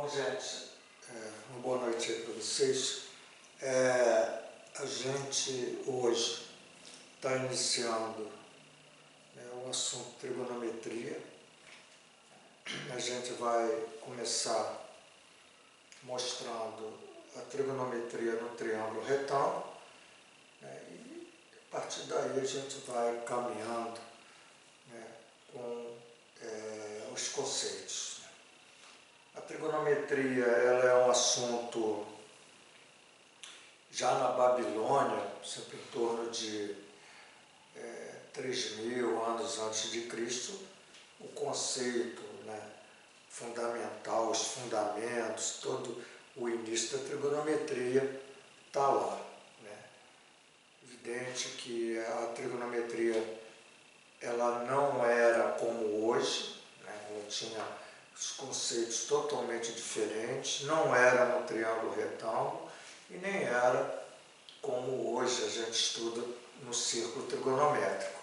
Bom, gente, uma boa noite aí para vocês. A gente hoje está iniciando o assunto trigonometria. A gente vai começar mostrando a trigonometria no triângulo retângulo, e a partir daí a gente vai caminhando com os conceitos. A trigonometria ela é um assunto já na Babilônia, sempre em torno de 3.000 anos antes de Cristo. O conceito fundamental, os fundamentos, todo o início da trigonometria está lá. Evidente que a trigonometria ela não era como hoje, ela tinha os conceitos totalmente diferentes, não era no triângulo retângulo e nem era como hoje a gente estuda no círculo trigonométrico.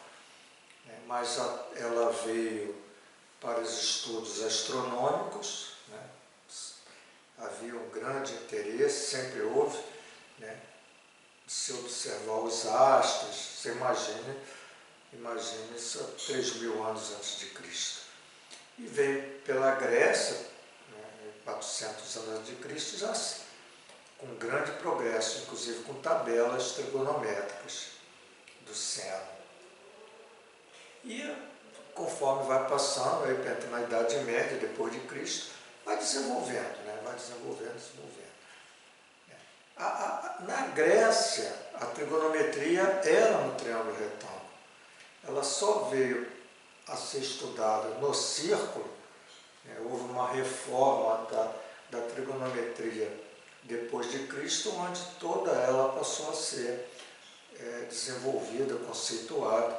Mas ela veio para os estudos astronômicos, havia um grande interesse, sempre houve, de se observar os astros. Você imagine isso há 3.000 anos antes de Cristo. E veio pela Grécia, 400 anos antes de Cristo, já com grande progresso, inclusive com tabelas trigonométricas do seno. E conforme vai passando, aí entra na Idade Média, depois de Cristo, vai desenvolvendo. Na Grécia, a trigonometria era no triângulo retângulo. Ela só veio a ser estudada no círculo. Houve uma reforma da trigonometria depois de Cristo, onde toda ela passou a ser desenvolvida, conceituada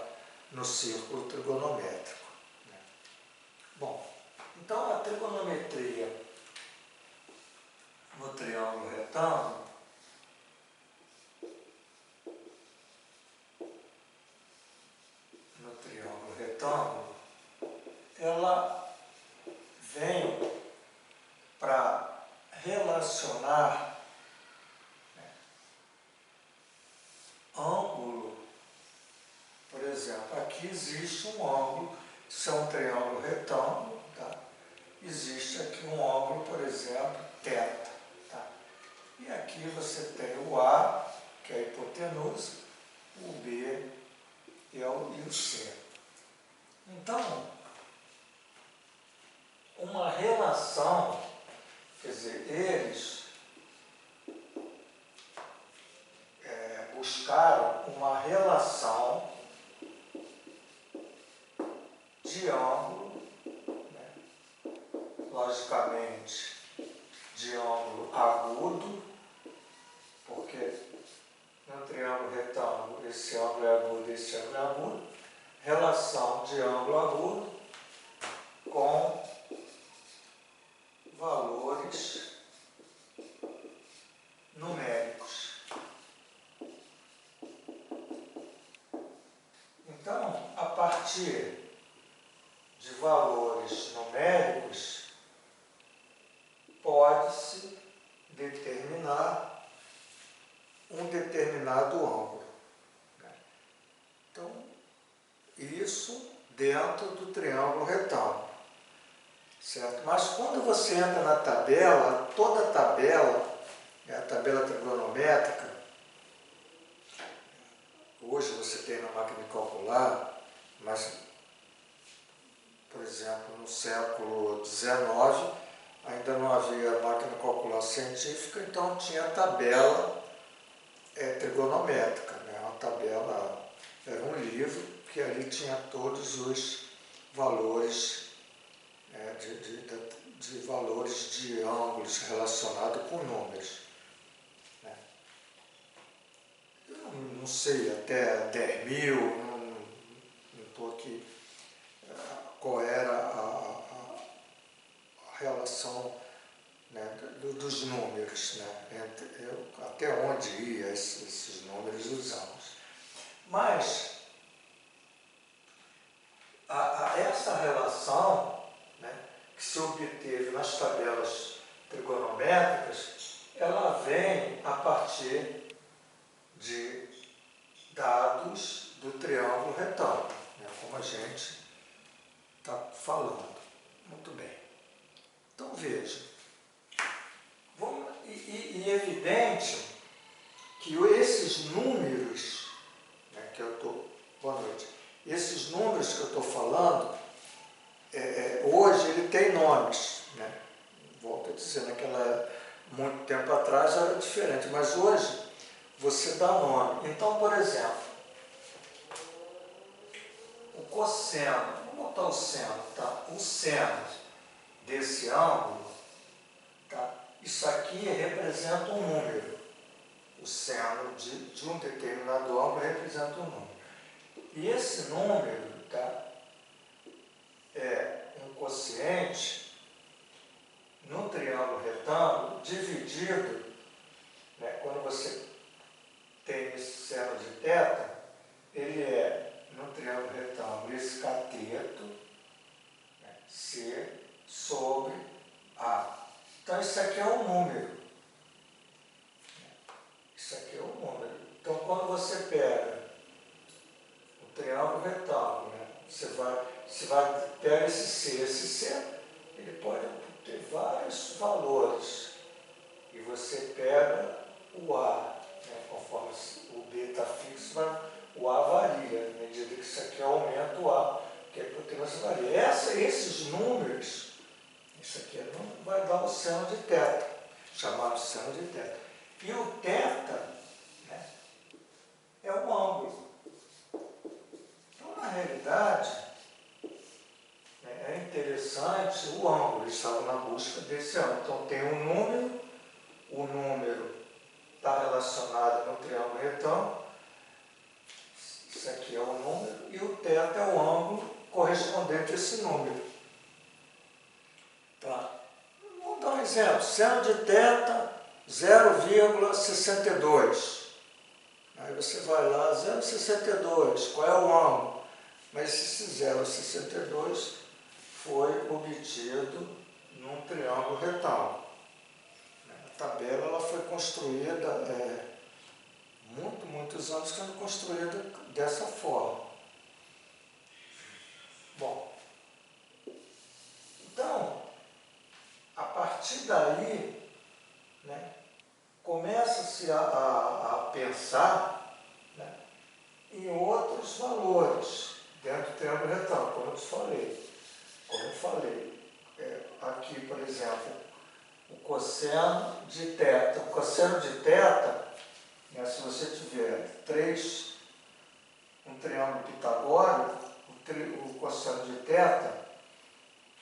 no círculo trigonométrico. Bom, então a trigonometria no triângulo retângulo ela vem para relacionar ângulo. Por exemplo, aqui existe um ângulo, isso é um triângulo retângulo, existe aqui um ângulo, por exemplo, θ. E aqui você tem o A, que é a hipotenusa, o B e o C. Então, uma relação, quer dizer, eles buscaram uma relação de ângulo, logicamente de ângulo agudo, porque no triângulo retângulo esse ângulo é agudo e esse ângulo é agudo, relação de ângulo agudo com valores numéricos. Então, a partir de valores numéricos, pode-se determinar um determinado ângulo. Então, isso dentro do triângulo retângulo. Certo? Mas quando você entra na tabela, toda a tabela, a tabela trigonométrica, hoje você tem na máquina de calcular, mas, por exemplo, no século XIX, ainda não havia máquina de calcular científica, então tinha a tabela trigonométrica. Uma tabela, era um livro que ali tinha todos os valores de valores de ângulos relacionados com números. Eu não sei, até 10.000, não estou aqui, qual era a relação dos números, até onde ia esses números usamos. Mas essa relação que se obteve nas tabelas trigonométricas, ela vem a partir de dados do triângulo retângulo, né, como a gente está falando. Muito bem. Então, veja. E é evidente que esses números, né, que eu estou... Boa noite. Esses números que eu estou falando, hoje ele tem nomes, né? Volto a dizer, muito tempo atrás era diferente, mas hoje você dá nome. Então, por exemplo, o cosseno, vamos botar o seno, tá? O seno desse ângulo, tá? Isso aqui representa um número. O seno de um determinado ângulo representa um número. E esse número, tá? É um quociente no triângulo retângulo dividido, né? Quando você tem esse seno de θ, ele é, no triângulo retângulo, esse cateto, né? C sobre A. Então, isso aqui é um número. Isso aqui é um número. Então, quando você pega o triângulo retângulo, né? Você vai pegar esse C, ele pode ter vários valores. E você pega o A, né? Conforme o B está fixo, o A varia. À medida que isso aqui aumenta, o A, que a hipotenusa varia. Esses números, isso aqui não vai dar o seno de θ, chamado seno de θ. E o θ, né, é um ângulo. Então, na realidade, é interessante o ângulo. Eles estavam na busca desse ângulo. Então, tem um número, o número está relacionado no triângulo retângulo, isso aqui é o número, e o θ é o ângulo correspondente a esse número. Tá? Vamos dar um exemplo. Seno de θ 0,62. Aí você vai lá, 0,62, qual é o ângulo? Mas esse 0,62 foi obtido num triângulo retângulo. A tabela ela foi construída, muitos anos sendo construída dessa forma. Bom, então, a partir daí, né, começa-se a pensar, né, em outros valores dentro do triângulo retângulo, como eu te falei. Como eu falei, aqui, por exemplo, o cosseno de θ. O cosseno de θ, né, se você tiver um triângulo pitagórico, o cosseno de θ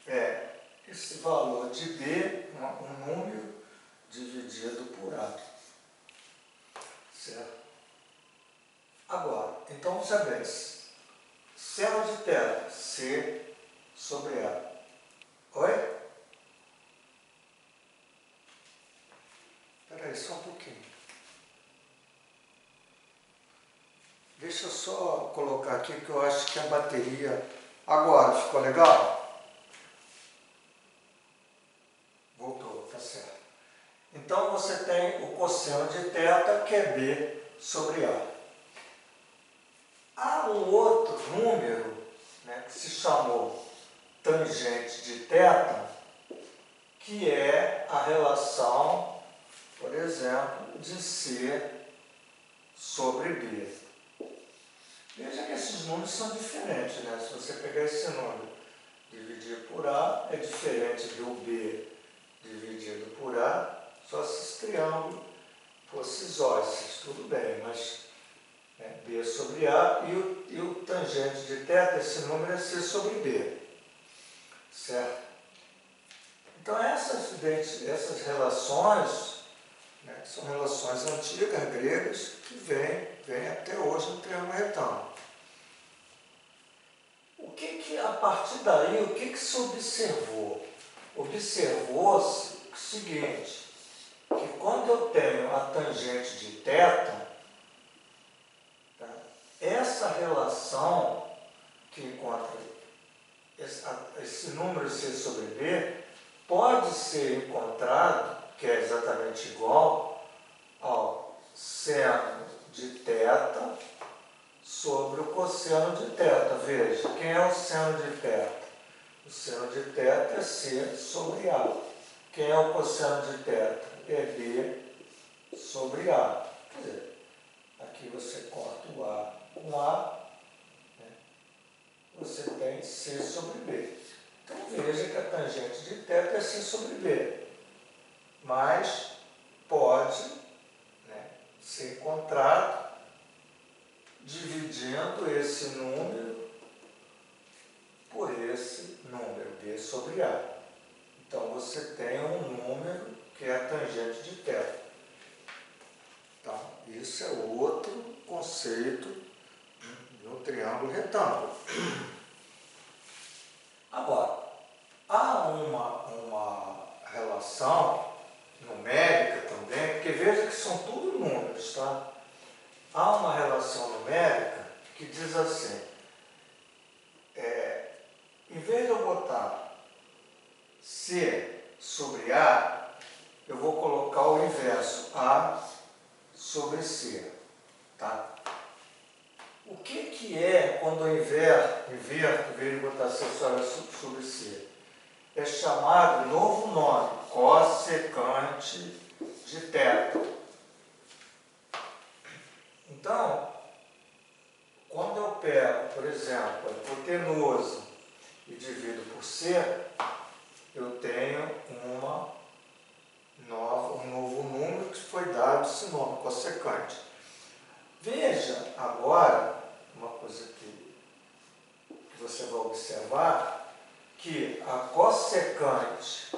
é esse valor de B, um número, dividido por A. Certo? Agora, então você vê, seno de θ, C sobre A. Oi? Espera aí, só um pouquinho. Deixa eu só colocar aqui que eu acho que a bateria... Agora, ficou legal? Voltou, tá certo. Então, você tem o cosseno de θ, que é B sobre A. Há um outro número, né, que se chamou tangente de θ, que é a relação, por exemplo, de C sobre B. Veja que esses números são diferentes, né? Se você pegar esse número e dividir por A, é diferente do B dividido por A, só se esse triângulo fosse isósceles, tudo bem, mas B sobre A e o tangente de θ, esse número é C sobre B. Certo? Então, essas relações, né, são relações antigas, gregas, que vêm até hoje no triângulo retângulo. A partir daí, o que se observou? Observou-se o seguinte, que quando eu tenho a tangente de θ, tá, essa relação que encontra esse número C sobre B pode ser encontrado, que é exatamente igual ao seno de θ sobre o cosseno de θ. Veja, quem é o seno de θ? O seno de θ é C sobre A. Quem é o cosseno de θ? É B sobre A. Quer dizer, aqui você corta o A com A, né? Você tem C sobre B. Então veja que a tangente de θ é C sobre B. Mas pode, né, ser encontrado dividindo esse número por esse número, B sobre A. Então você tem um número que é a tangente de θ. Então, isso é outro conceito no triângulo retângulo. Agora, há uma relação numérica também, porque veja que são tudo números, tá? Há uma relação numérica que diz assim, em vez de eu botar C sobre A, eu vou colocar o inverso, A sobre C, tá? O que é quando eu inverto, em vez de botar C sobre C? É chamado, novo nome, cossecante de θ. Então, quando eu pego, por exemplo, a hipotenusa e divido por C, eu tenho um novo número que foi dado esse nome, cossecante. Veja agora, uma coisa que você vai observar, que a cossecante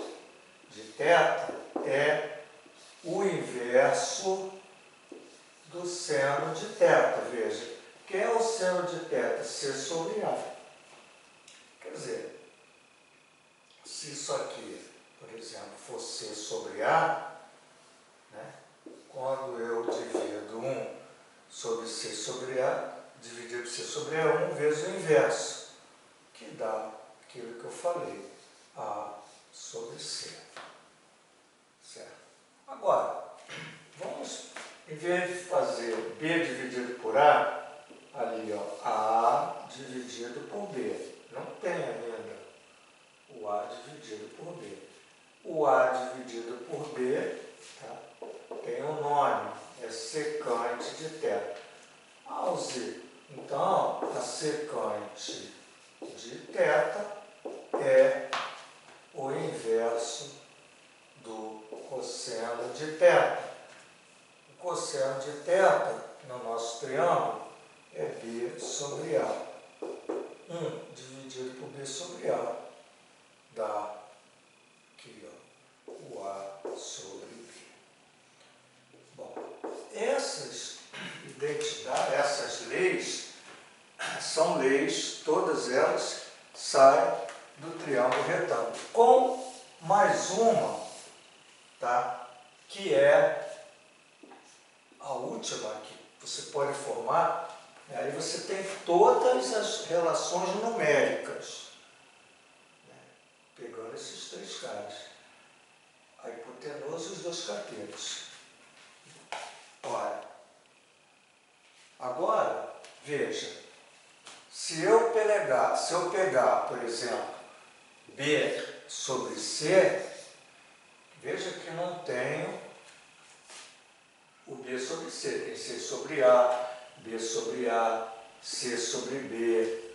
de θ é o inverso do seno de θ. Veja, quem é o seno de θ? C sobre A. Quer dizer, se isso aqui, por exemplo, for C sobre A, né, quando eu divido 1 sobre C sobre A, dividido por C sobre A, 1 vezes o inverso, que dá aquilo que eu falei, A sobre C. Certo? Agora, vamos, em vez de fazer B dividido por A, ali, ó, A dividido por B. Não tem ainda o A dividido por B. O A dividido por B, tá, tem um nome, é secante de θ. Ao Z, então, a secante de θ é o inverso do cosseno de θ. O cosseno de θ, no nosso triângulo, é B sobre A. 1 dividido por B sobre A dá aqui, ó, o A sobre B. Bom, essas identidades, essas leis, são leis, todas elas saem do triângulo retângulo. Com mais uma, tá, que é a última que você pode formar, aí você tem todas as relações numéricas, né, pegando esses três caras, a hipotenusa e os dois catetos. Olha, agora, veja, se eu pegar, por exemplo, B sobre C, veja que não tenho o B sobre C, tem C sobre A, B sobre A, C sobre B,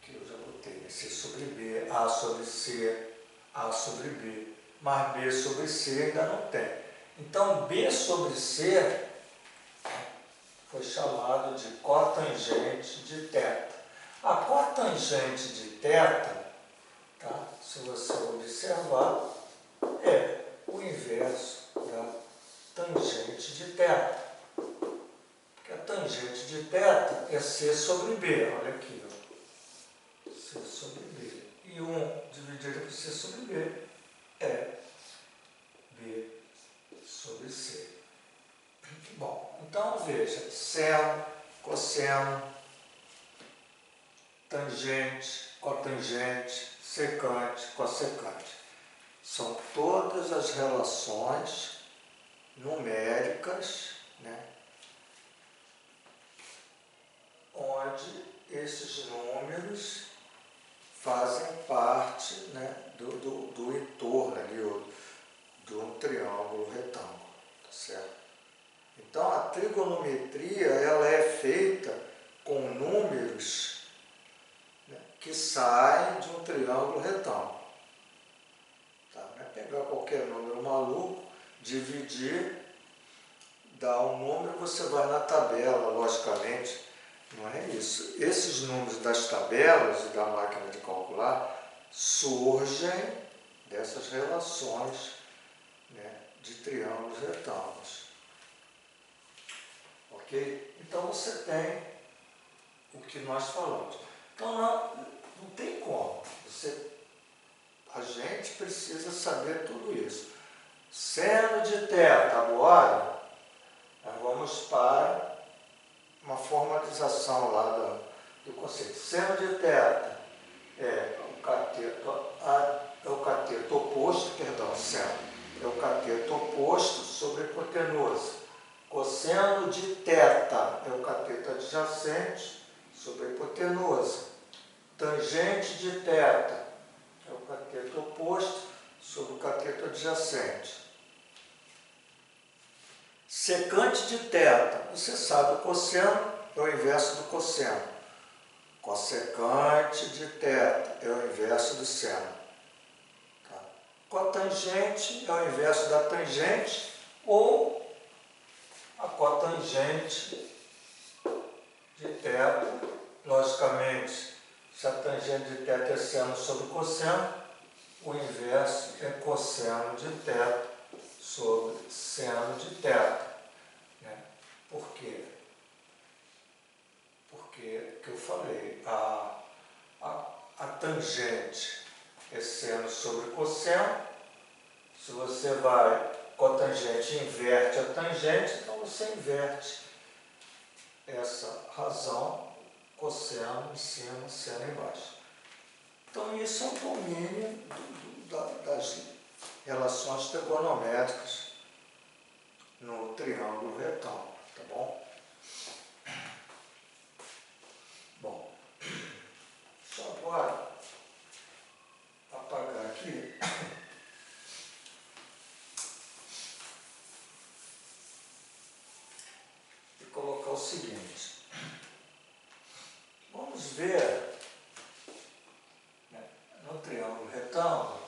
que eu já botei, né? C sobre B, A sobre C, A sobre B, mas B sobre C ainda não tem. Então, B sobre C foi chamado de cotangente de θ. A cotangente de θ, tá, se você observar, é o inverso da tangente de θ. Porque a tangente de θ é C sobre B. Olha aqui, ó. C sobre B. E 1 dividido por C sobre B é B sobre C. Bom, então veja, seno, cosseno, tangente, cotangente, secante, cossecante. são todas as relações numéricas, né, onde esses números fazem parte, né, do entorno ali, de um triângulo retângulo, tá certo? Então, a trigonometria ela é feita com números, né, que saem de um triângulo retângulo. Tá? Não é pegar qualquer número maluco, dividir, dar um número, você vai na tabela, logicamente. Não é isso. Esses números das tabelas e da máquina de calcular surgem dessas relações, né, de triângulos retângulos. Ok? Então você tem o que nós falamos. Então não tem como. A gente precisa saber tudo isso. Seno de θ agora, nós vamos para uma formalização lá do conceito. Seno de θ é o cateto oposto, seno, é o cateto oposto sobre a hipotenusa. Cosseno de θ é o cateto adjacente sobre a hipotenusa. Tangente de θ é o cateto oposto sobre o cateto adjacente. Secante de θ, você sabe, o cosseno é o inverso do cosseno. Cossecante de θ é o inverso do seno. Tá? Cotangente é o inverso da tangente, ou a cotangente de θ. Logicamente, se a tangente de θ é seno sobre cosseno, o inverso é cosseno de θ sobre seno de θ. Né? Por quê? Porque, que eu falei, a tangente é seno sobre cosseno. Se você vai cotangente e inverte a tangente, então você inverte essa razão, cosseno em cima, seno embaixo. Então, isso é o domínio das relações trigonométricas no triângulo retângulo, tá bom? Bom, deixa eu agora apagar aqui. E colocar o seguinte. Vamos ver, né, no triângulo retângulo,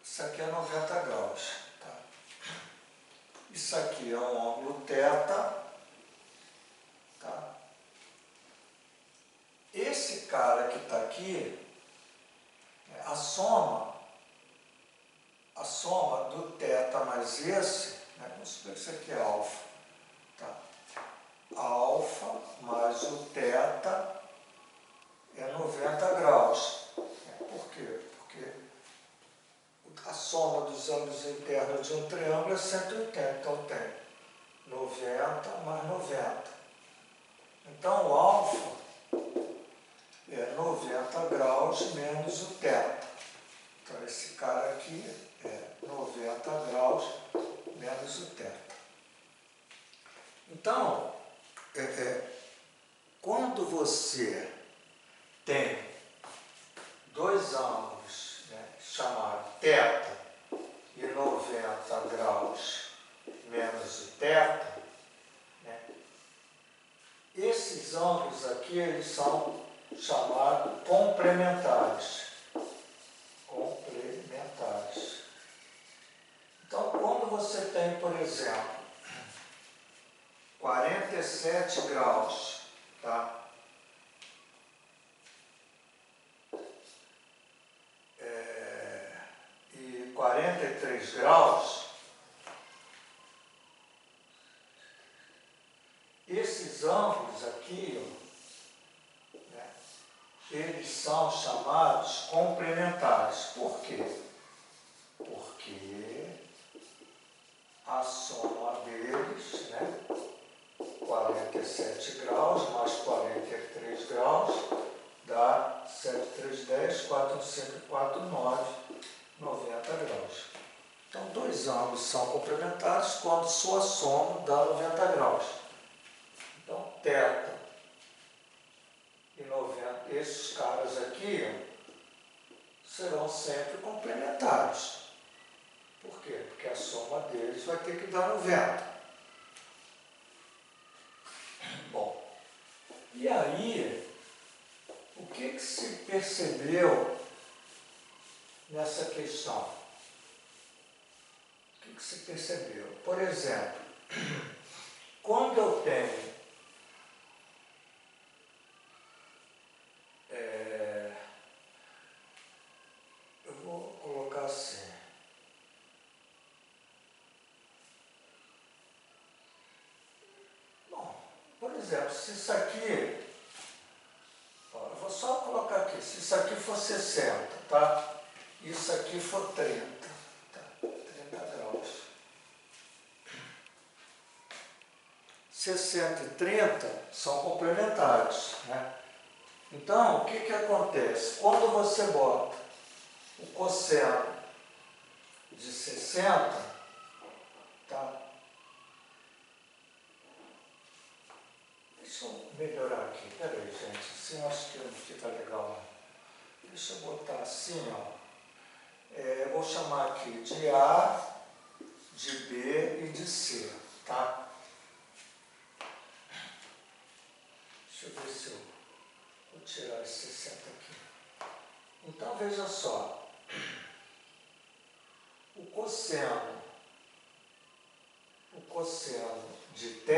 isso aqui é 90 graus. Tá? Isso aqui é um ângulo θ. Tá? Esse cara que está aqui, a soma do θ mais esse, né, vamos supor que isso aqui é alfa. Tá? Alfa mais o θ é 90 graus. Por quê? Porque a soma dos ângulos internos de um triângulo é 180. Então tem 90 mais 90. Então o alfa é 90 graus menos o θ. Então esse cara aqui é 90 graus menos o θ. Então, quando você tem dois ângulos, né, chamados θ e 90 graus menos o θ, né, esses ângulos aqui eles são chamados complementares. Complementares. Então, quando você tem, por exemplo, 47 graus, tá? E 43 graus, esses ângulos aqui, né, eles são chamados complementares. Por quê? Porque a soma deles, né, 47 graus mais 43 graus, dá 7, 3, 10, 4, 1, 5, 4, 9, 90 graus. Então, dois ângulos são complementares quando sua soma dá 90 graus. Então, θ e 90, esses caras aqui serão sempre complementares. Por quê? Porque a soma deles vai ter que dar 90. Bom, e aí, o que se percebeu nessa questão? O que se percebeu? Por exemplo, quando eu tenho eu vou colocar assim. Bom, por exemplo, se isso aqui, ó, eu vou só colocar aqui, se isso aqui for 60, tá? Isso aqui for 30, tá? 30 graus. 60 e 30 são complementares, né? Então, o que acontece? Quando você bota o cosseno de 60, tá? Deixa eu melhorar aqui, peraí, gente, assim eu acho que não fica legal. Deixa eu botar assim, ó. Eu vou chamar aqui de A, de B e de C, tá? Deixa eu ver se eu vou tirar esse 60 aqui. Então, veja só. O cosseno de θ,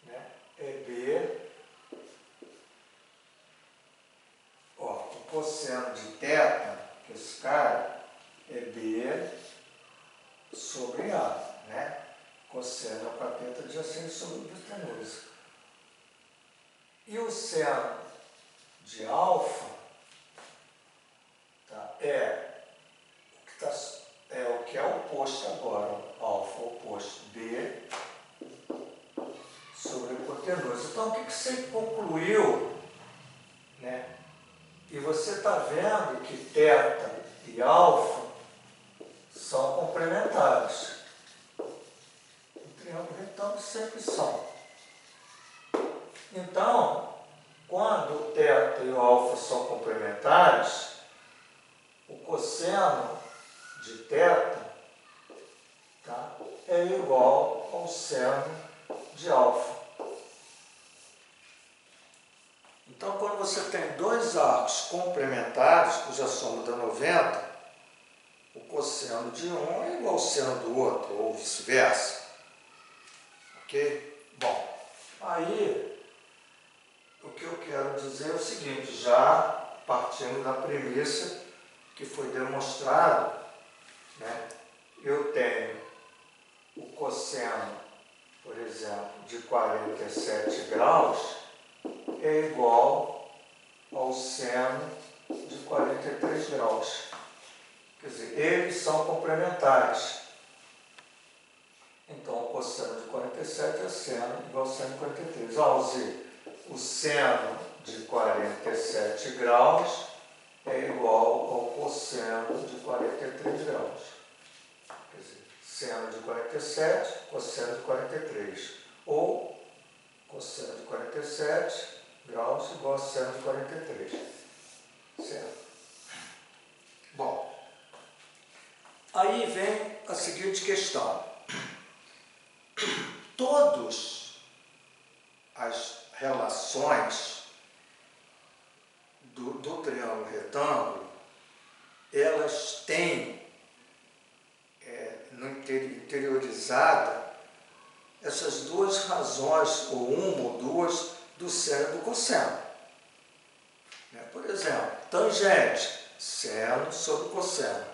né, é B. Ó, o cosseno de θ, que esse cara, é B sobre A, né? Cosseno é o cateto adjacente sobre o hipotenusa. E o seno de alfa, tá, é o que é oposto agora, alfa oposto B sobre a hipotenusa. Então, o que você concluiu, né? E você está vendo que θ e alfa são complementares. O triângulo retângulo sempre são. Então, quando o θ e o alfa são complementares, o cosseno de θ, tá, é igual ao seno de alfa. Então, quando você tem dois arcos complementares, cuja soma dá 90, o cosseno de um é igual ao seno do outro, ou vice-versa. Ok? Bom, aí o que eu quero dizer é o seguinte, já partindo da premissa que foi demonstrado, né, eu tenho o cosseno, por exemplo, de 47 graus, é igual ao seno de 43 graus. Quer dizer, eles são complementares. Então, o cosseno de 47 é seno igual ao seno de 43. Ao dizer, o seno de 47 graus é igual ao cosseno de 43 graus. Quer dizer, seno de 47, cosseno de 43. Ou cosseno de 47 graus igual a seno de 43. Certo? Bom, aí vem a seguinte questão. Todas as relações do triângulo retângulo, elas têm interiorizada essas duas razões, ou uma ou duas, do seno e do cosseno. Por exemplo, tangente, seno sobre cosseno.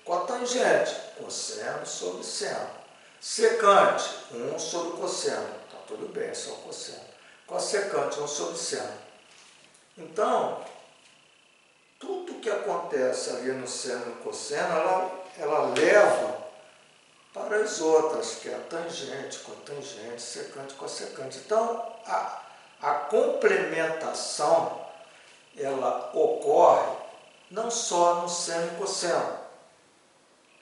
Cotangente, cosseno sobre seno. Secante, 1 sobre cosseno. Está tudo bem, é só cosseno. Cossecante, 1 sobre seno. Então, tudo que acontece ali no seno e no cosseno, ela leva para as outras, que é a tangente, cotangente, secante, cossecante. Então, A complementação, ela ocorre não só no seno e cosseno,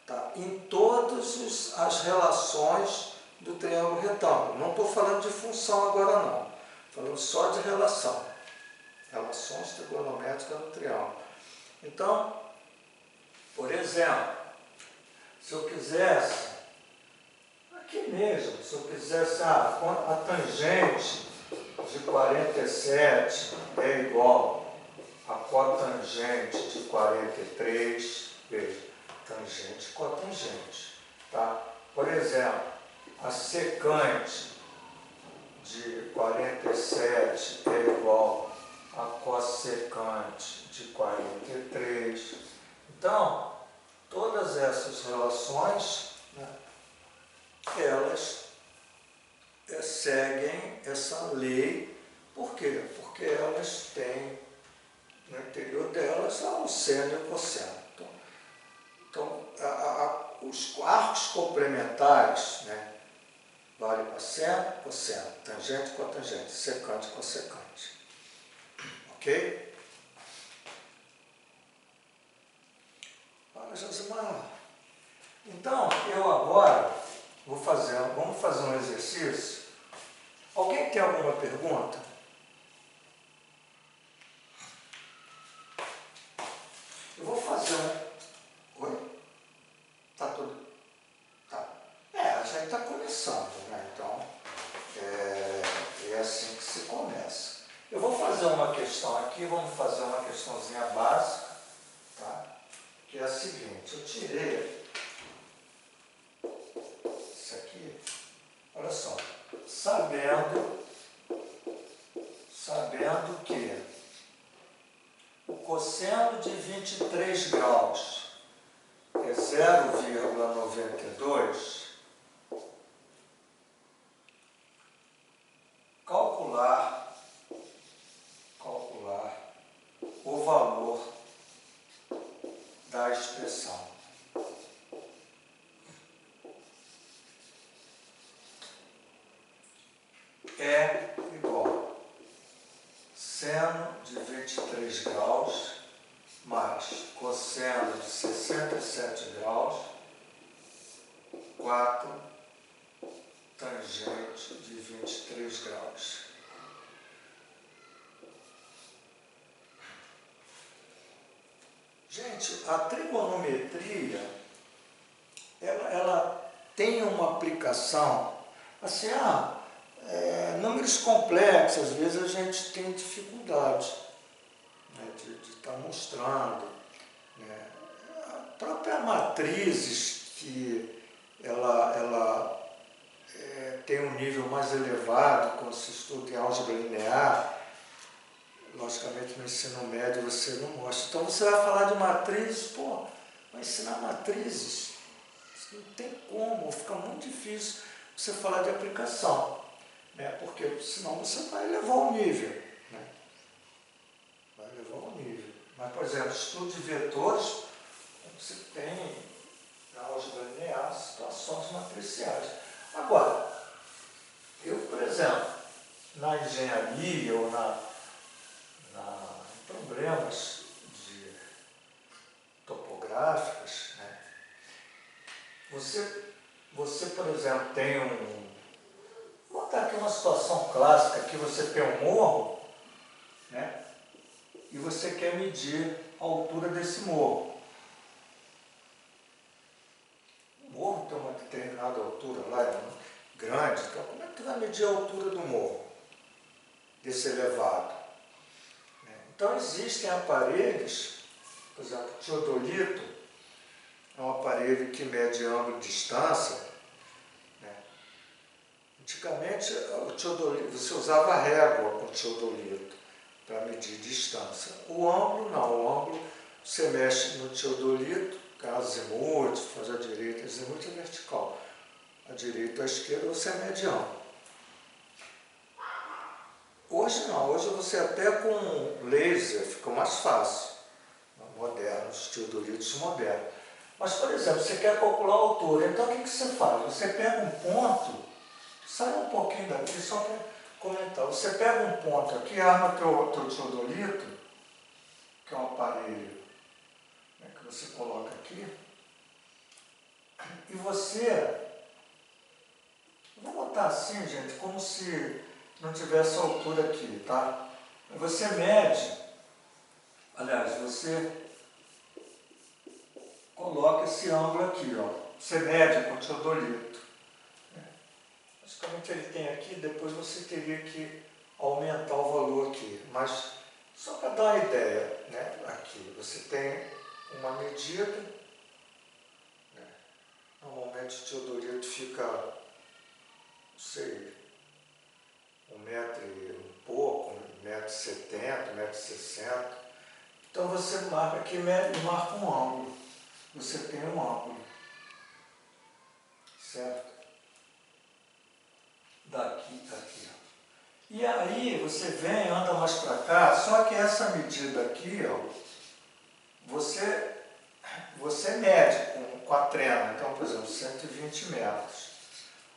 tá? Em todas as relações do triângulo retângulo. Não estou falando de função agora não, falando só de relação. Relações trigonométricas no triângulo. Então, por exemplo, se eu quisesse, aqui mesmo, se eu quisesse, a tangente de 47 é igual a cotangente de 43, veja, tangente e cotangente, tá? Por exemplo, a secante de 47 é igual a cossecante de 43. Então, todas essas relações, né, elas seguem essa lei. Por quê? Porque elas têm no interior delas o seno e o cosseno. Então os arcos complementares, né, vale para seno, cosseno, tangente, cotangente, secante, cossecante. Ok? Olha, Josimar, então eu agora vamos fazer um exercício. Alguém tem alguma pergunta? Eu vou fazer um... Oi? Tá tudo... Tá. A gente está começando, né? Então, é assim que se começa. Eu vou fazer uma questão aqui, vamos fazer uma questãozinha básica, tá? Que é a seguinte, eu tirei isso aqui, olha só, sabendo que o cosseno de 23 graus é 0,92, calcular o valor da expressão. É igual seno de 23 graus mais cosseno de 67 graus, 4 tangente de 23 graus. Gente, a trigonometria, ela tem uma aplicação, assim, números complexos, às vezes a gente tem dificuldade, né, de estar mostrando, né. A própria matrizes, que ela tem um nível mais elevado quando se estuda em álgebra linear. Logicamente, no ensino médio você não mostra. Então, você vai falar de matrizes, vai ensinar matrizes. Não tem como, fica muito difícil você falar de aplicação, né? Porque senão você vai levar o nível, né? Vai levar o nível. Mas, por exemplo, estudo de vetores, você tem na álgebra linear situações matriciais. Agora, eu, por exemplo, na engenharia ou problemas topográficos, né? Você, por exemplo, tem vou botar aqui uma situação clássica, que você tem um morro, né? E você quer medir a altura desse morro. O morro tem uma determinada altura lá, é grande, então como é que tu vai medir a altura do morro, desse elevado? Então, existem aparelhos, por exemplo, o teodolito é um aparelho que mede ângulo e distância, né? Antigamente, o teodolito, você usava régua com o teodolito para medir distância. O ângulo não, o ângulo você mexe no teodolito, azimuth, faz a direita, azimuth é vertical. A direita ou a esquerda você mede ângulo. Hoje não, hoje você até com laser fica mais fácil, moderno, os teodolitos modernos. Mas, por exemplo, você quer calcular a altura, então o que você faz? Você pega um ponto, sai um pouquinho daqui, só para comentar. Você pega um ponto aqui, arma teu teodolito, que é um aparelho, né, que você coloca aqui, e você, vou botar assim, gente, como se não tivesse altura aqui, tá? Você mede, aliás, você coloca esse ângulo aqui, ó. Você mede com o teodolito. Basicamente ele tem aqui, depois você teria que aumentar o valor aqui. Mas só para dar uma ideia, né? Aqui você tem uma medida, né? Normalmente o teodolito fica, não sei, 1 metro e um pouco, 1,70 m, 1,60 m. Então você marca aqui e marca um ângulo. Você tem um ângulo, certo? Daqui, aqui. E aí você vem, anda mais para cá, só que essa medida aqui, ó, você mede com a trena, então, por exemplo, 120 metros.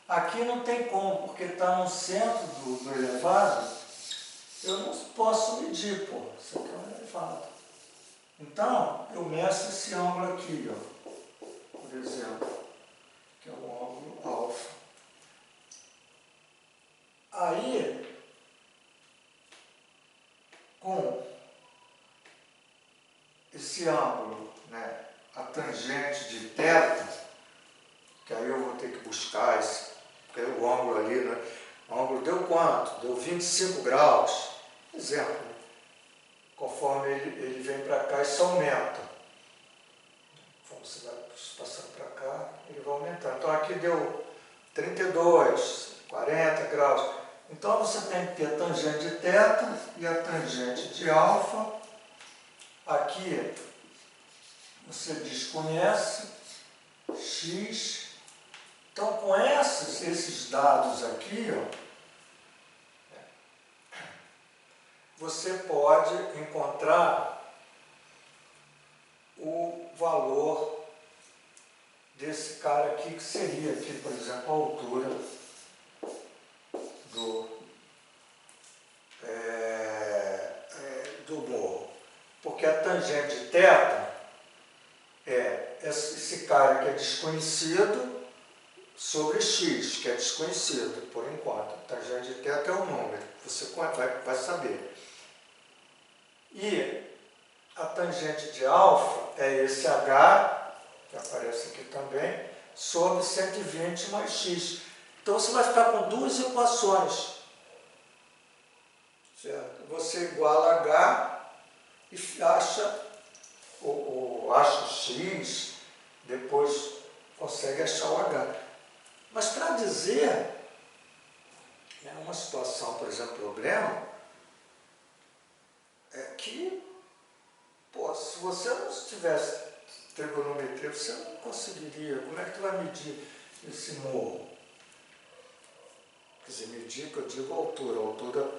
Aqui não tem como, porque está no centro do elevado, eu não posso medir, pô, isso aqui é um elevado. Então, eu meço esse ângulo aqui, ó, por exemplo, que é o ângulo alfa. Aí, com esse ângulo, né, a tangente de θ, que aí eu vou ter que buscar esse, porque o ângulo ali, né, o ângulo deu quanto? Deu 25 graus, exemplo, né? Conforme ele vem para cá, isso aumenta. Conforme você vai passando para cá, ele vai aumentar. Então aqui deu 32, 40 graus. Então você tem que ter a tangente de θ e a tangente de alfa. Aqui você desconhece x. Então com esses dados aqui, ó, você pode encontrar o valor desse cara aqui, que seria aqui, por exemplo, a altura do morro. Porque a tangente de θ é esse cara que é desconhecido sobre x, que é desconhecido por enquanto. A tangente de θ é um número, você vai saber. E a tangente de alfa é esse h, que aparece aqui também, sobre 120 mais x. Então você vai ficar com duas equações. Certo? Você iguala h e acha o x, depois consegue achar o h. Mas para dizer, né, uma situação, por exemplo, problema, é que, pô, se você não tivesse trigonometria, você não conseguiria. Como é que tu vai medir esse morro? Quer dizer, medir, que eu digo a altura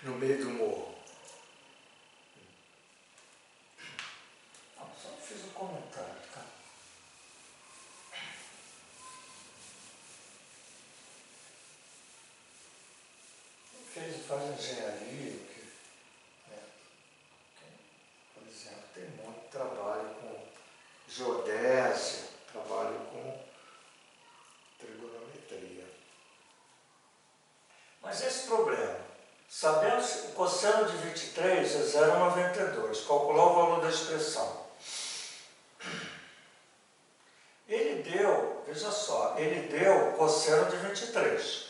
no meio do morro. Não, só fiz um comentário, tá? Faz engenharia, por exemplo, tem muito trabalho com geodésia, trabalho com trigonometria. Mas esse problema, sabemos que o cosseno de 23 é 0,92, calcular o valor da expressão. Ele deu, veja só, ele deu o cosseno de 23.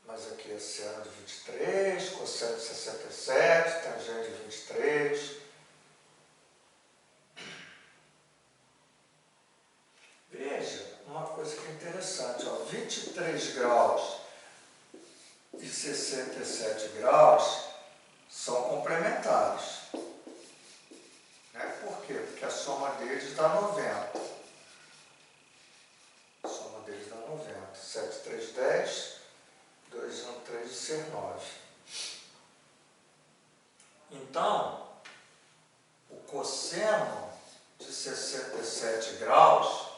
Mas aqui é seno de 23, cosseno de 67, tangente de 23. Veja uma coisa que é interessante, ó, 23 graus e 67 graus são complementares. Né? Por quê? Porque a soma deles dá 90. A soma deles dá 90. 7, 3, 10. 2, 1, 3 e ser 9. Então, o cosseno de 67 graus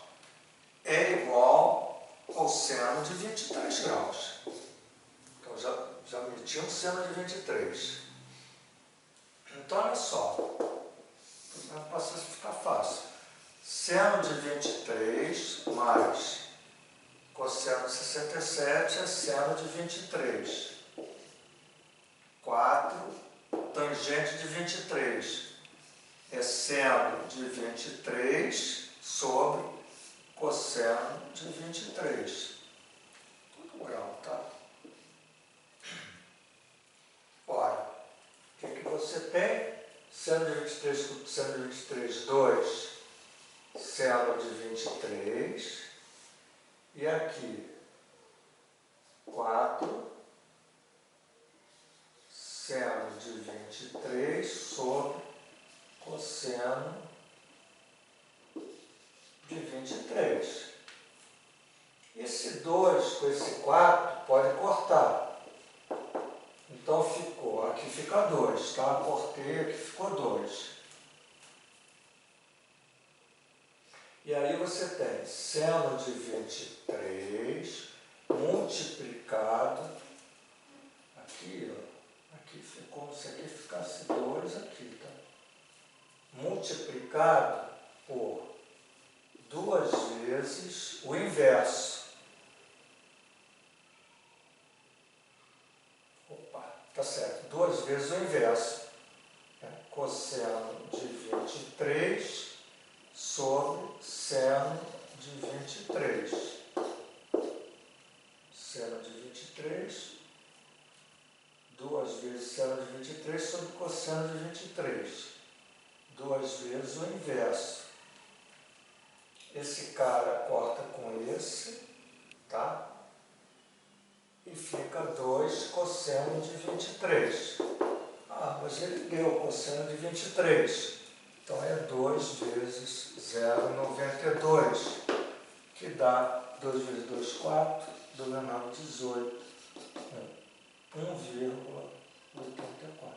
é igual ao seno seno de 23. Então, olha só, passa a ficar fácil. Seno de 23 mais cosseno de 67 é seno de 23. 4, tangente de 23 é seno de 23 sobre cosseno de 23. Tudo grau, tá? Ora, o que você tem? Seno de 23 com seno de 23, 2. Seno de 23. E aqui, 4. Seno de 23 sobre cosseno de 23. Esse 2 com esse 4 pode cortar. Então ficou, aqui fica 2, tá? Cortei, aqui ficou 2. E aí você tem seno de 23 multiplicado, aqui, ó, aqui ficou, se aqui ficasse 2, aqui, tá? Multiplicado por 2 vezes o inverso. Opa, tá certo, 2 vezes o inverso. Cosseno de 23 sobre seno de 23. Seno de 23, 2 vezes seno de 23 sobre cosseno de 23. 2 vezes o inverso. Esse cara corta com esse, tá? E fica 2 cosseno de 23. Ah, mas ele deu cosseno de 23. Então é 2 vezes 0,92, que dá 2 vezes 2, 4, 2 vezes 9, 18, 1,84.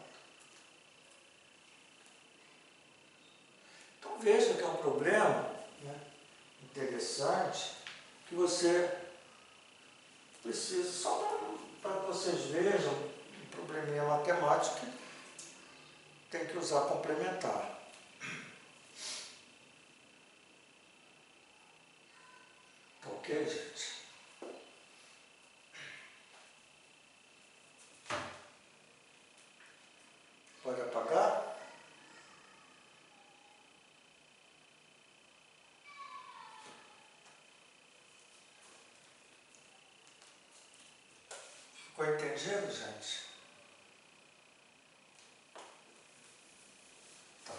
Então veja que é um problema, né, interessante, que você precisa, só para vocês vejam, um probleminha matemático que tem que usar complementar. Ok, gente? Pode apagar? Ficou entendido, gente? Tá.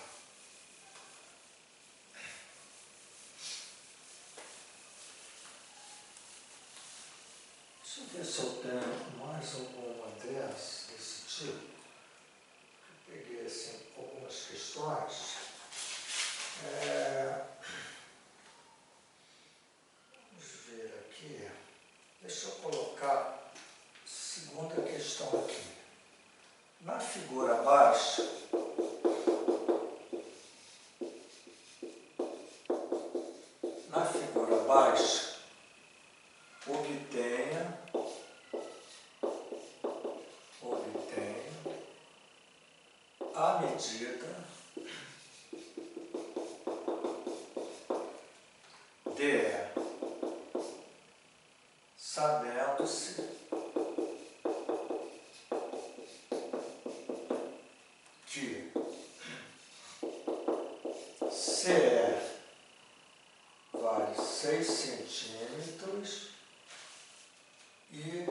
Deixa eu ver se eu tenho mais alguma desse tipo. Eu peguei assim algumas questões. Vamos ver aqui. Deixa eu colocar a segunda questão aqui. Na figura abaixo, obtenha a medida de, sabendo-se que CE vale 6 centímetros e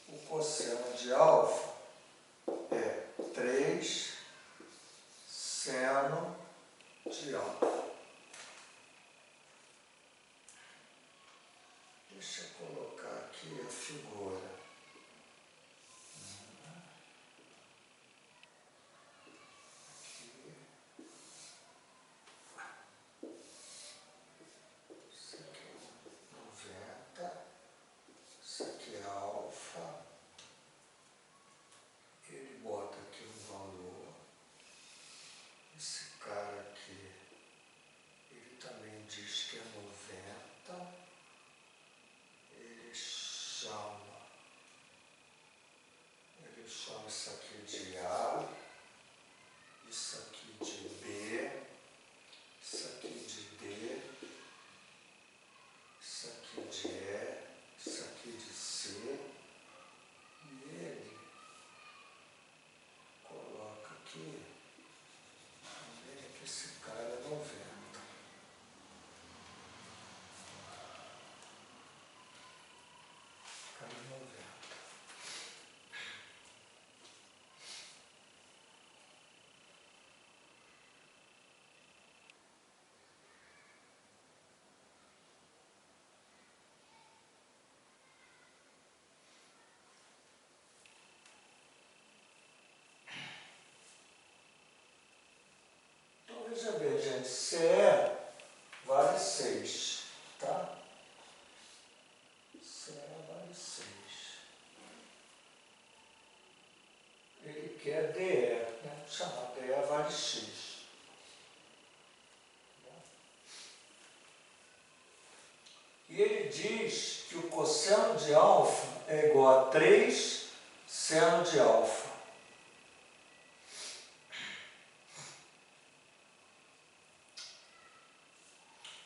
o cosseno de alfa é 3 seno de alfa. Deixa eu colocar aqui a figura. Isso aqui é 90, isso aqui Veja bem, gente, CE vale 6, tá? CE vale 6. Ele quer DE, né? Vou chamar DE vale X. E ele diz que o cosseno de alfa é igual a 3 seno de alfa.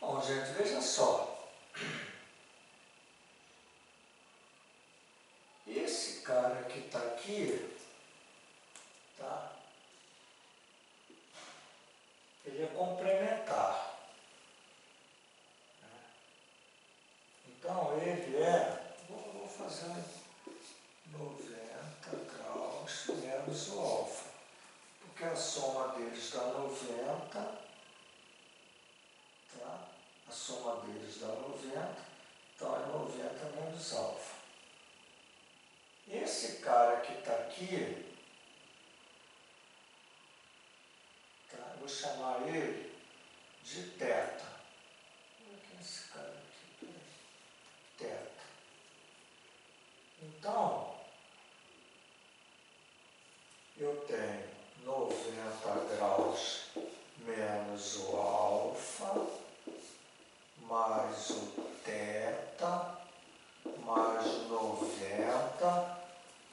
Bom, gente, veja só. Esse cara que está aqui, tá? Ele é complementar. Então, ele é, vou fazer 90 graus menos o alfa, porque a soma deles dá 90, tá? A soma deles dá 90, então é 90 menos alfa. Esse cara que está aqui, tá? Eu vou chamar ele de θ. Olha quem é esse cara aqui, θ. Então, eu tenho 90 graus menos o alfa, mais o θ, mais 90,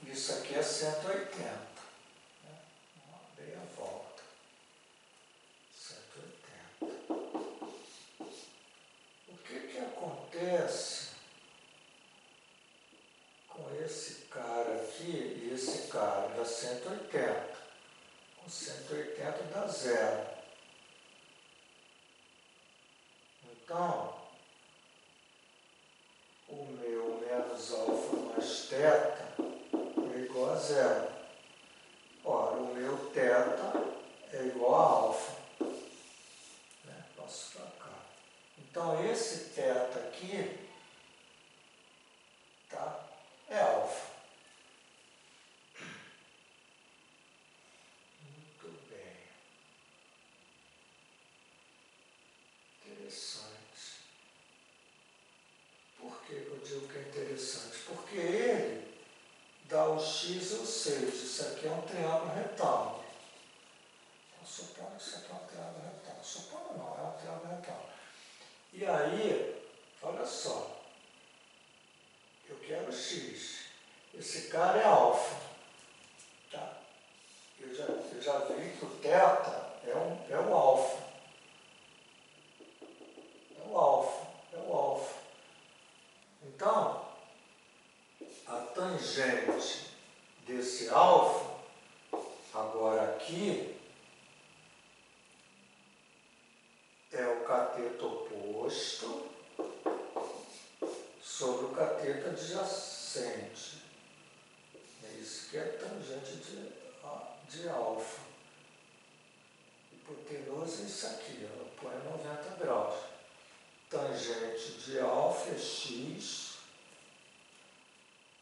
isso aqui é 180. Né? Uma meia volta. 180. O que acontece com esse cara aqui e esse cara? Dá 180. Com 180 dá 0. Então, o meu menos alfa mais θ é igual a 0. Ora, o meu θ é igual a alfa. Né? Passo para cá. Então, esse θ aqui, tá? É alfa. Muito bem. Interessante. Por que eu digo que é interessante? Porque ele dá o x e o 6. Isso aqui é um triângulo retângulo. Então, supondo que isso aqui é um triângulo retângulo. Supondo não, é um triângulo retângulo. E aí, olha só. Eu quero x. Esse cara é alfa. Tá? Eu já vi que o θ é o alfa. É o alfa. É o alfa. Então, a tangente desse alfa, agora aqui, é o cateto oposto sobre o cateto adjacente. É isso que é tangente de alfa. Hipotenusa é isso aqui, ela põe 90 graus. Tangente de alfa é x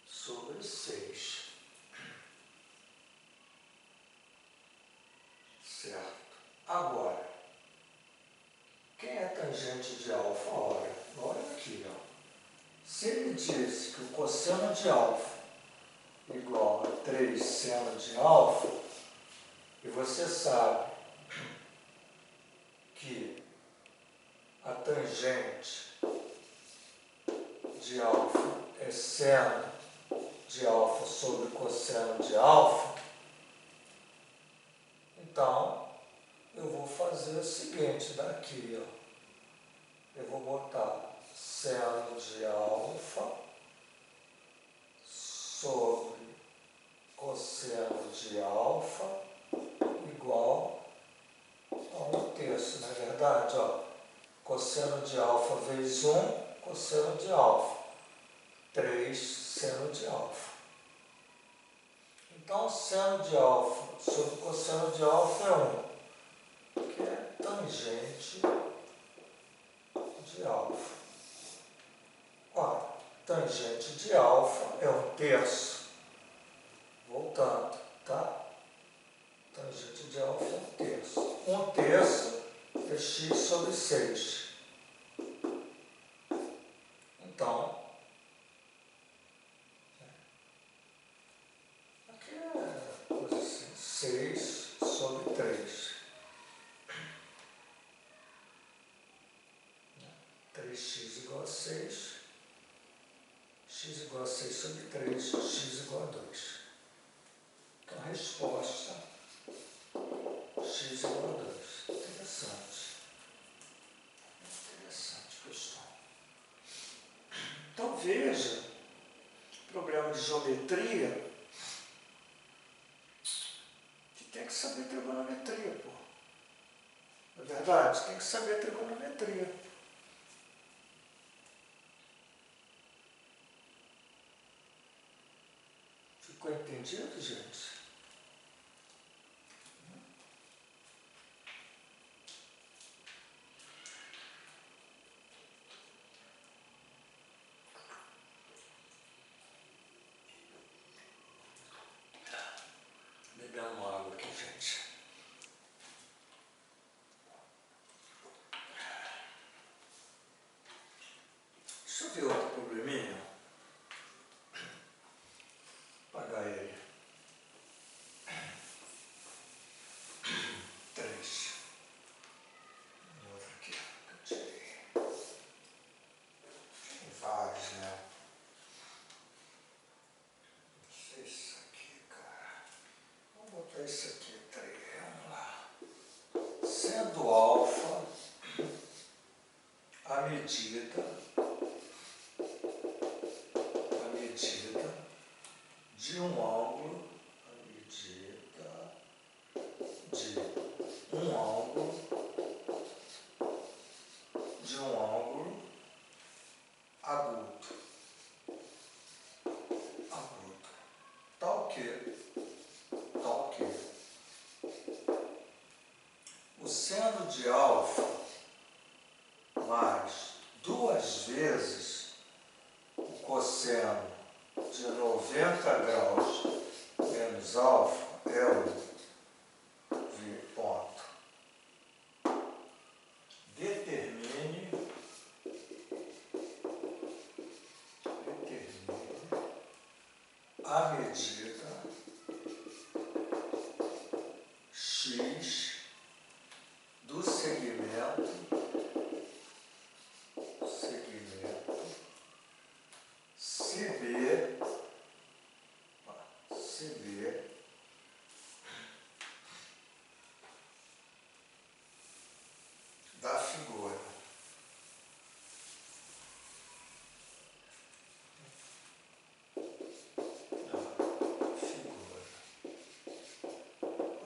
sobre 6. Certo? Agora, quem é tangente de alfa? Olha aqui, ó. Se ele disse que o cosseno de alfa é igual a 3 seno de alfa, e você sabe que a tangente de alfa é seno de alfa sobre cosseno de alfa, então eu vou fazer o seguinte daqui, ó. Eu vou botar seno de alfa sobre cosseno de alfa igual a 1/3, não é verdade? Ó. Cosseno de alfa vezes 1, cosseno de alfa. 3 seno de alfa. Então, seno de alfa sobre cosseno de alfa é 1, que é tangente de alfa. Ora, tangente de alfa é 1/3. Voltando, tá? Tangente de alfa é 1/3. 1/3 3x sobre 6. Então, aqui é coisa assim, 6 sobre 3. 3x igual a 6. X igual a 6 sobre 3. X igual a 2. Então, a resposta, x igual a 2. Interessante. Interessante questão. Então, veja, problema de geometria, que tem que saber trigonometria, pô. Não é verdade? Tem que saber trigonometria. Ficou entendido, gente? Bebendo água aqui, gente. Deixa eu ver outro probleminha. Vou apagar ele. 3. Outro aqui, que eu tirei. Tem vários, né? Não sei isso aqui, cara. Vamos botar isso aqui, 3. Vamos lá. Sendo alfa a medida de um ângulo, agudo, tal que o seno de alfa mais 2 vezes o cosseno de 90 graus menos alfa é o ponto. Determine a medida x do segmento CB da figura.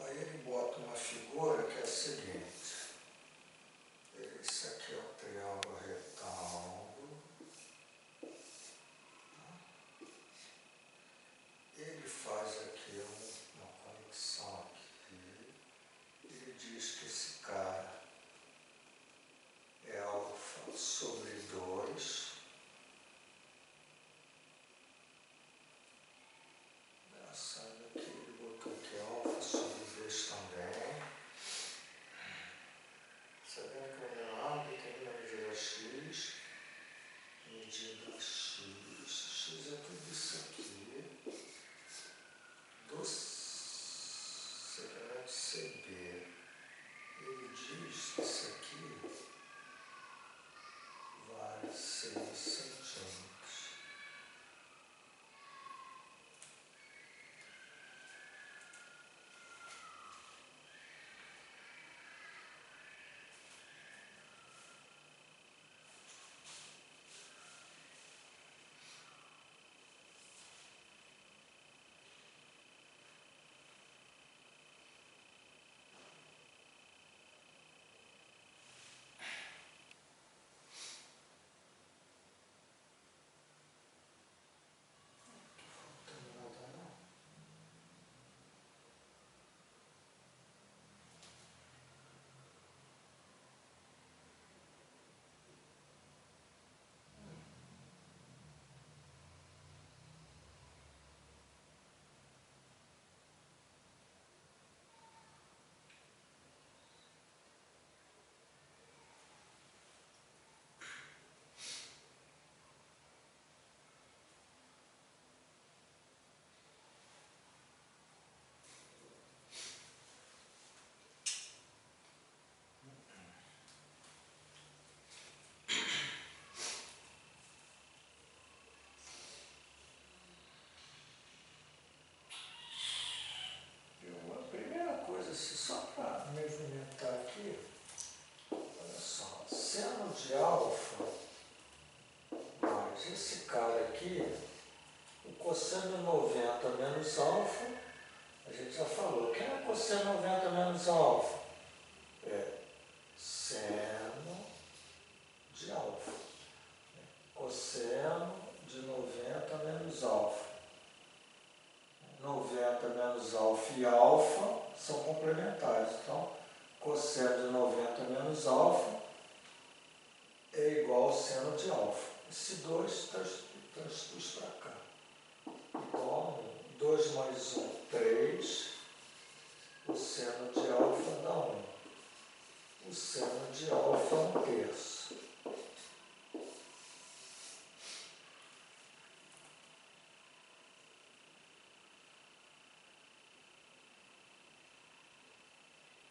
Aí ele bota uma figura que é a seguinte. Esse aqui é o triângulo retângulo. Ele faz aqui uma conexão aqui. Ele diz que esse cara é alfa sobre 2. Engraçado aqui, ele botou que é alfa sobre 2 também. Sabendo que ele é alfa, determina a medida x. Medida x. X é tudo isso aqui. Do segmento CB. Ele diz que isso aqui cosseno de alfa mais esse cara aqui, o cosseno de 90 menos alfa, a gente já falou. Quem é cosseno de 90 menos alfa? É seno de alfa. Cosseno de 90 menos alfa. 90 menos alfa e alfa são complementares. Então, cosseno de 90 menos alfa é igual ao seno de alfa. Esse 2 traduz para cá. Igual a 1. 2 mais 1, 3. O seno de alfa dá 1. O seno de alfa é 1/3.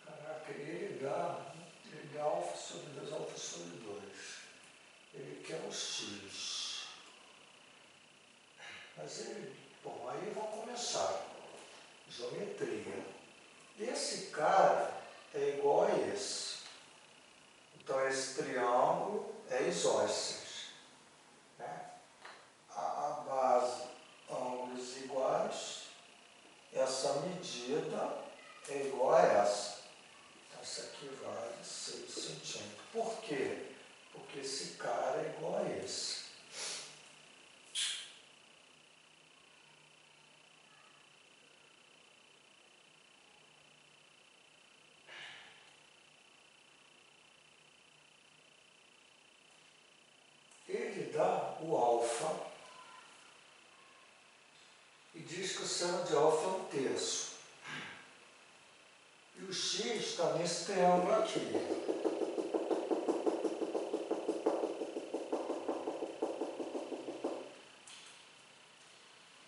Caraca, ele dá alfa sobre 2, alfa sobre 2. Ele quer o x. Mas ele... Bom, aí vamos começar. Geometria. Esse cara é igual a esse. Então, esse triângulo é isósceles. Né? A base, ângulos iguais. Essa medida é igual a essa. Então, isso aqui vale 6 centímetros. Por quê? Porque esse cara é igual a esse. Ele dá o alfa e diz que o seno de alfa é 1/3. E o x está nesse triângulo aqui.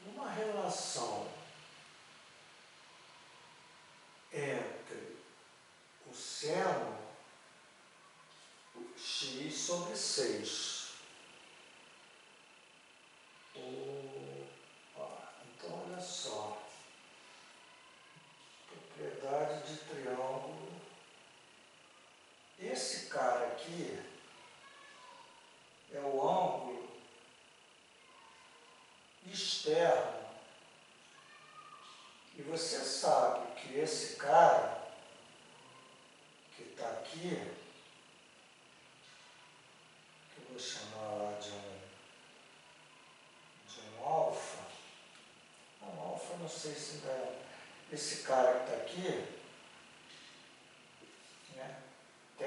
Uma relação entre o seno x sobre 6. Então, olha só. Propriedade de triângulo. Esse cara aqui é o ângulo externo. E você sabe que esse cara que está aqui, que eu vou chamar lá de um alfa, não sei se ainda é. Esse cara que está aqui, né, θ,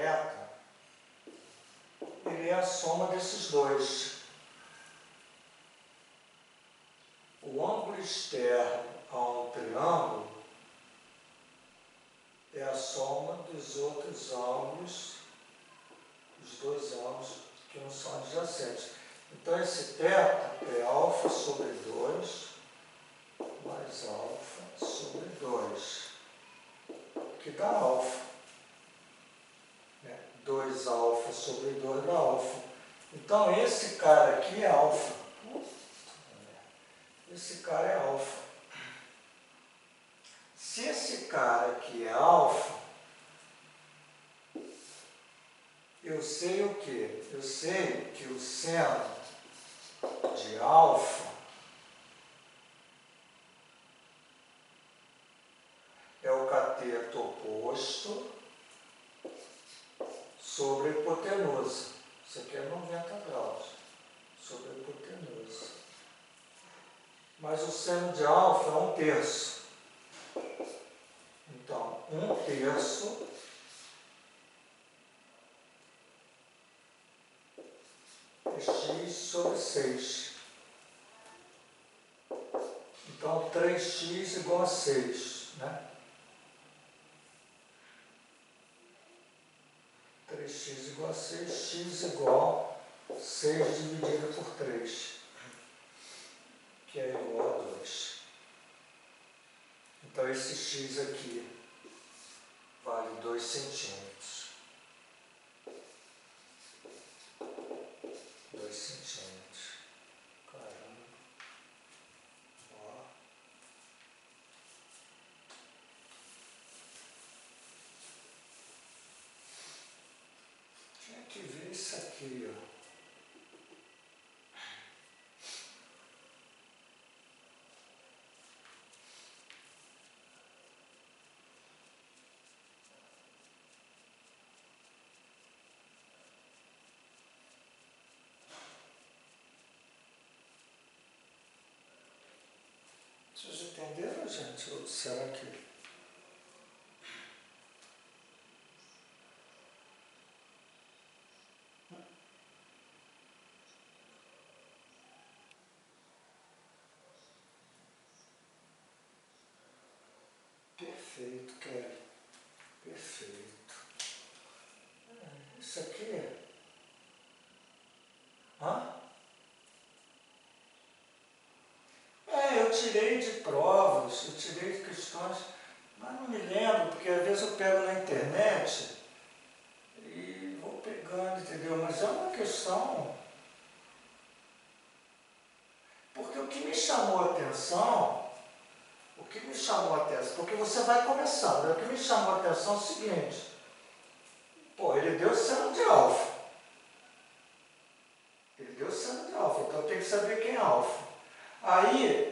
ele é a soma desses dois. O ângulo externo a um triângulo é a soma dos outros ângulos, os dois ângulos que não são adjacentes. Então, esse θ é alfa sobre 2 mais alfa sobre 2, que dá alfa. 2 alfa sobre 2 dá alfa. Então, esse cara aqui é alfa. Esse cara é alfa. Se esse cara aqui é alfa, eu sei o quê? Eu sei que o seno de alfa é o cateto oposto sobre a hipotenusa. Isso aqui é 90 graus sobre a hipotenusa. Mas o seno de alfa é 1/3. Então, 1/3 é x sobre 6. Então, 3x igual a 6, né? 3x igual a 6, x igual a 6 dividido por 3, que é igual a 2. Então, esse x aqui vale 2 centímetros. 2 centímetros. Caramba. Ó. Tinha que ver isso aqui, ó. Vocês entenderam, gente? Ou será que... Perfeito, Kelly. Perfeito. Isso aqui... Hã? Eu tirei de provas, eu tirei de questões, mas não me lembro, porque às vezes eu pego na internet e vou pegando, entendeu? Mas é uma questão... Porque o que me chamou a atenção, porque você vai começando, o que me chamou a atenção é o seguinte, pô, ele deu seno de alfa. Ele deu seno de alfa, então eu tenho que saber quem é alfa. Aí,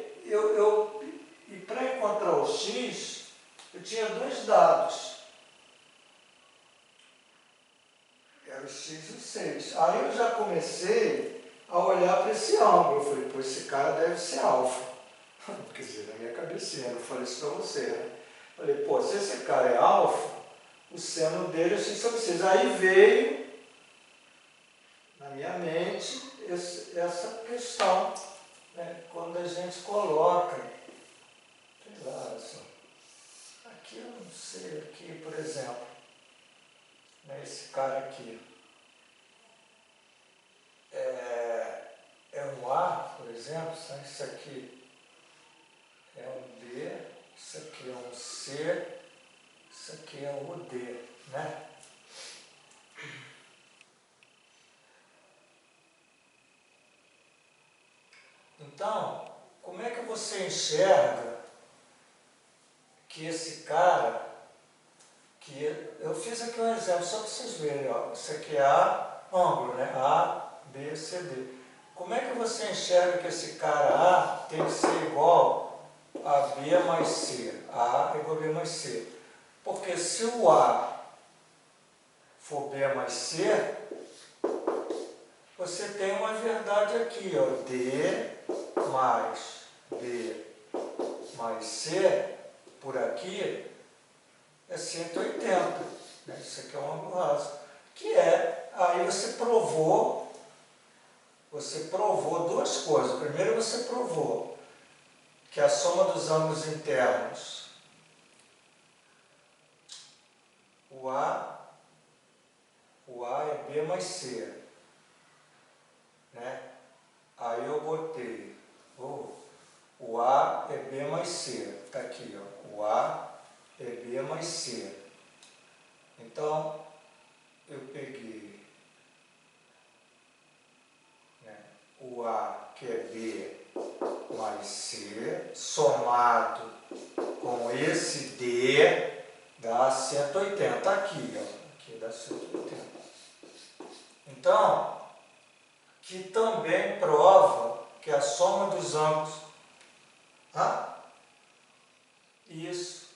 e para encontrar o x, eu tinha dois dados. Era o x e o 6. Aí eu já comecei a olhar para esse ângulo. Eu falei, pô, esse cara deve ser alfa. Quer dizer, na minha cabecinha, eu falei isso para você, né? Falei, pô, se esse cara é alfa, o seno dele é x sobre 6. Aí veio na minha mente essa questão, né? Quando a gente coloca, sei lá, olha só, aqui eu não sei, aqui, por exemplo, né, esse cara aqui, é um A, por exemplo, isso aqui é um B, isso aqui é um C, isso aqui é o D, né? Então, como é que você enxerga que esse cara, que eu fiz aqui um exemplo só para vocês verem, ó, isso aqui é A, ângulo, né? A, B, C, D. Como é que você enxerga que esse cara A tem que ser igual a B mais C? A igual a B mais C. Porque se o A for B mais C, você tem uma verdade aqui, ó, D mais B mais C, por aqui, é 180. Né? Isso aqui é um ângulo raso. Que é, aí você provou duas coisas. Primeiro você provou que a soma dos ângulos internos, o A é B mais C. Né? Aí eu botei, o A é B mais C. Está aqui, ó, o A é B mais C. Então, eu peguei, né, o A, que é B mais C, somado com esse D, dá 180. Aqui, ó, aqui dá 180. Então, que também prova que a soma dos ângulos... Isso.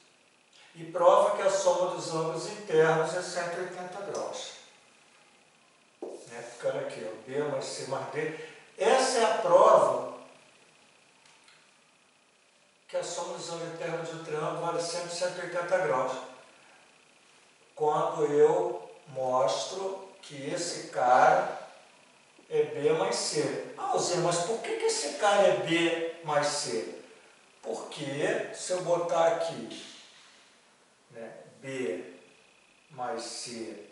E prova que a soma dos ângulos internos é 180 graus. Né? Ficando aqui, ó, B mais C mais D. Essa é a prova que a soma dos ângulos internos de um triângulo vale sempre 180 graus. Quando eu mostro que esse cara é B mais C. Zé, mas por que esse cara é B mais C? Porque se eu botar aqui, né, B mais C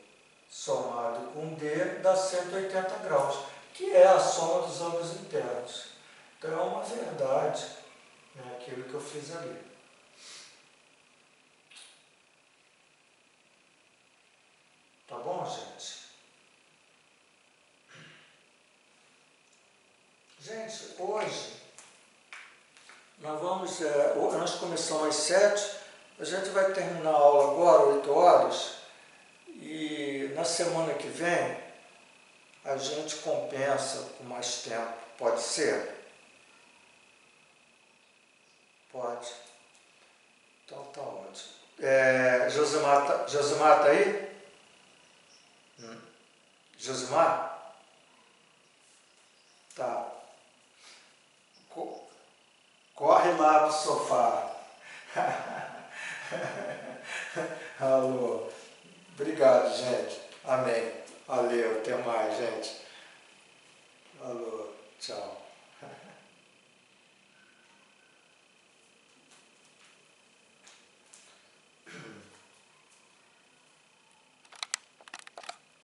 somado com D, dá 180 graus, que é a soma dos ângulos internos. Então é uma verdade, né, aquilo que eu fiz ali. Tá bom, gente? Gente, hoje nós começamos às 7, a gente vai terminar a aula agora, 8 horas, e na semana que vem a gente compensa com mais tempo. Pode ser? Pode. Então tá ótimo. Josimar tá aí? Josimar? Tá. Corre lá pro sofá. Alô. Obrigado, gente. Amém. Valeu. Até mais, gente.